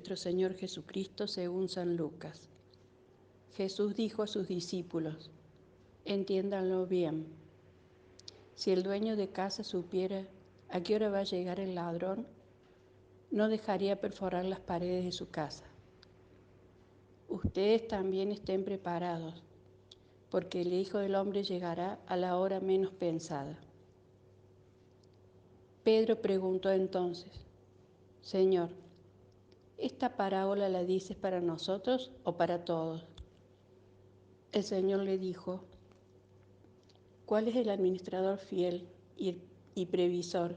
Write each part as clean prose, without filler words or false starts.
nuestro Señor Jesucristo según San Lucas. Jesús dijo a sus discípulos: entiéndanlo bien. Si el dueño de casa supiera a qué hora va a llegar el ladrón, no dejaría perforar las paredes de su casa. Ustedes también estén preparados, porque el Hijo del Hombre llegará a la hora menos pensada. Pedro preguntó entonces: Señor, ¿esta parábola la dices para nosotros o para todos? El Señor le dijo: ¿cuál es el administrador fiel y previsor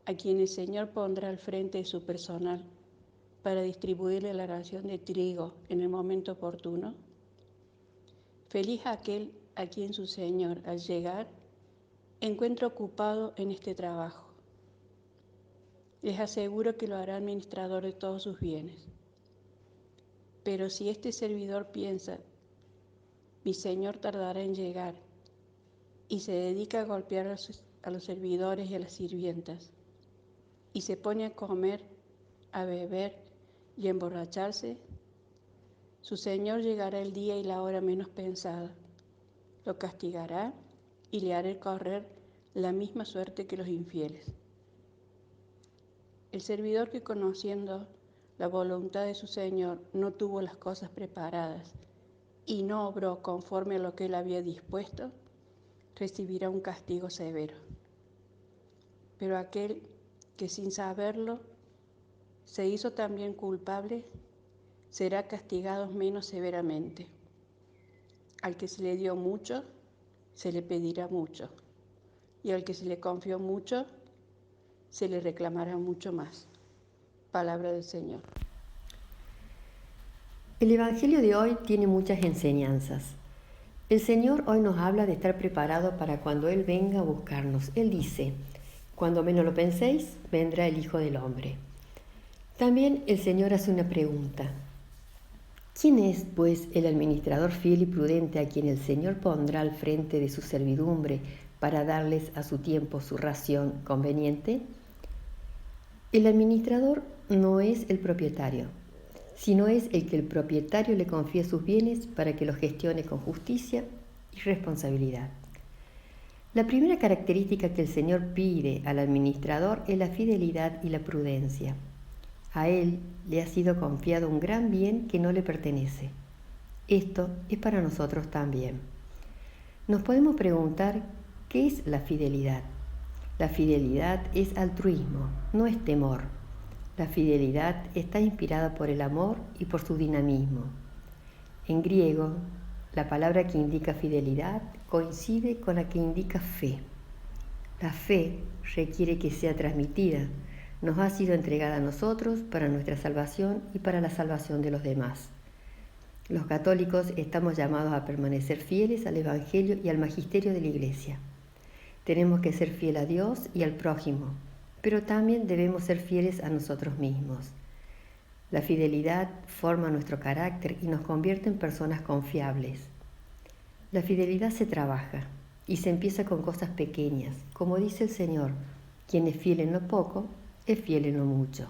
a quien el Señor pondrá al frente de su personal para distribuirle la ración de trigo en el momento oportuno? Feliz aquel a quien su Señor, al llegar, encuentra ocupado en este trabajo. Les aseguro que lo hará administrador de todos sus bienes. Pero si este servidor piensa: mi Señor tardará en llegar, y se dedica a golpear a los servidores y a las sirvientas, y se pone a comer, a beber y a emborracharse, su Señor llegará el día y la hora menos pensada, lo castigará y le hará correr la misma suerte que los infieles. El servidor que, conociendo la voluntad de su Señor, no tuvo las cosas preparadas y no obró conforme a lo que él había dispuesto, recibirá un castigo severo. Pero aquel que, sin saberlo, se hizo también culpable, será castigado menos severamente. Al que se le dio mucho, se le pedirá mucho, y al que se le confió mucho, se le reclamará mucho más. Palabra del Señor. El Evangelio de hoy tiene muchas enseñanzas. El Señor hoy nos habla de estar preparados para cuando Él venga a buscarnos. Él dice: cuando menos lo penséis, vendrá el Hijo del Hombre. También el Señor hace una pregunta: ¿quién es, pues, el administrador fiel y prudente a quien el Señor pondrá al frente de su servidumbre para darles a su tiempo su ración conveniente? El administrador no es el propietario, sino es el que el propietario le confía sus bienes para que los gestione con justicia y responsabilidad. La primera característica que el Señor pide al administrador es la fidelidad y la prudencia. A él le ha sido confiado un gran bien que no le pertenece. Esto es para nosotros también. Nos podemos preguntar: ¿qué es la fidelidad? La fidelidad es altruismo, no es temor. La fidelidad está inspirada por el amor y por su dinamismo. En griego, la palabra que indica fidelidad coincide con la que indica fe. La fe requiere que sea transmitida. Nos ha sido entregada a nosotros para nuestra salvación y para la salvación de los demás. Los católicos estamos llamados a permanecer fieles al Evangelio y al magisterio de la Iglesia. Tenemos que ser fieles a Dios y al prójimo, pero también debemos ser fieles a nosotros mismos. La fidelidad forma nuestro carácter y nos convierte en personas confiables. La fidelidad se trabaja y se empieza con cosas pequeñas. Como dice el Señor: quien es fiel en lo poco, es fiel en lo mucho.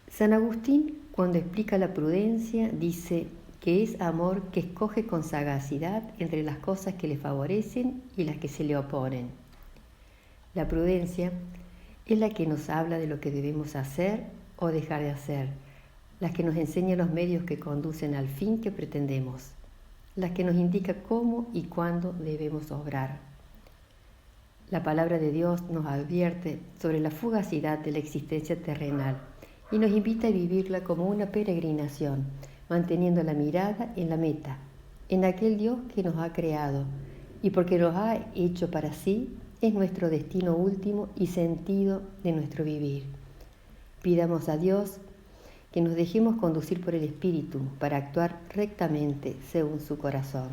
San Agustín, cuando explica la prudencia, dice que es amor que escoge con sagacidad entre las cosas que le favorecen y las que se le oponen. La prudencia es la que nos habla de lo que debemos hacer o dejar de hacer, la que nos enseña los medios que conducen al fin que pretendemos, la que nos indica cómo y cuándo debemos obrar. La palabra de Dios nos advierte sobre la fugacidad de la existencia terrenal y nos invita a vivirla como una peregrinación, manteniendo la mirada en la meta, en aquel Dios que nos ha creado, y porque nos ha hecho para sí, es nuestro destino último y sentido de nuestro vivir. Pidamos a Dios que nos dejemos conducir por el Espíritu para actuar rectamente según su corazón.